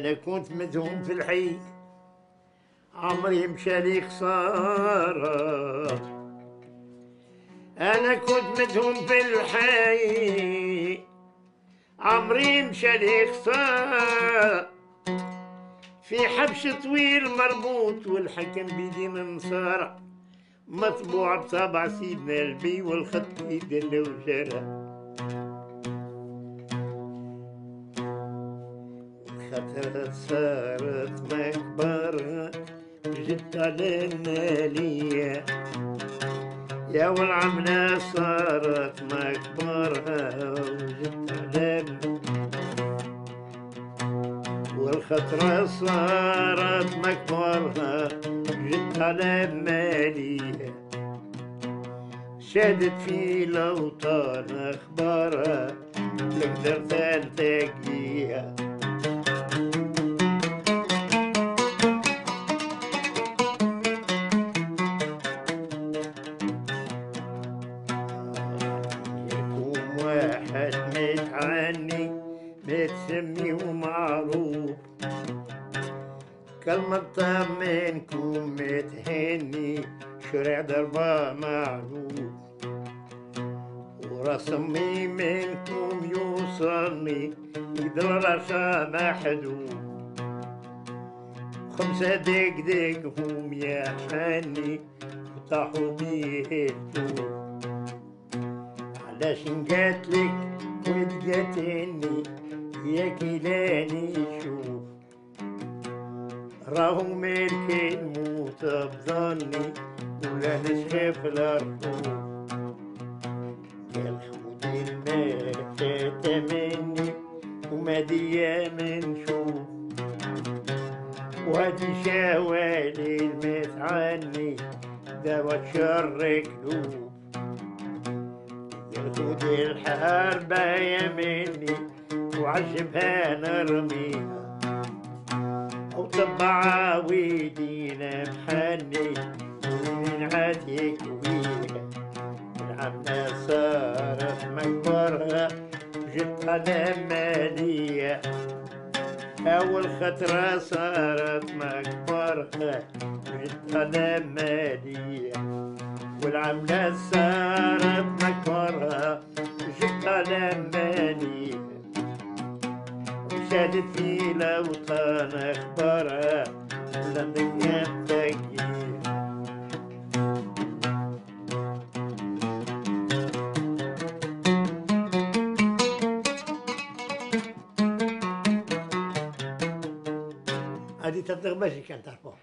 انا كنت مدهون في الحي، عمري مشى لي خسارة. انا كنت مدهون في الحي، عمري مشى لي خسارة. في حبش طويل مربوط والحكم بيدي منصارة، مطبوع بطبع سيدنا البي والخط يدل وجرى. خطرت صارت مكبرة جت علينا ليا، يا والعملة صارت مكبرة وجت علينا، والخطرة صارت مكبرة جت علينا ليا. شادت في الأوطان أخبارها لقدرت ألتقيها. واحد متعني متسمي ومعروف، كلمة طمنكم متهني شرع ضربة معروف، ورسمي منكم يوصلني يقدر رشا محدود. 5 دق هم يا حني وطاحوا بيه الدود. علاش نقاتلك وتقاتلني يا كيلاني شوف، راهو ملك الموت بظني ولا نشخف الرفوف. يا الحمود المات مني وما ديا منشوف، وهادي شوالي المتعني داوت شر قلوب. ياخد الحربة يمني وعجبها نرميها، وطبع ويدينا محني ومن عاد يكويها. العملة صارت مكبرها جت على مالية، أول خطرة صارت مكبرها جت على مالية، والعملة صارت مكبرها جت على مالية. وشادت في الأوطان أخبارها لندن تقيها. هذه تطلق باش كانت تعرفوها.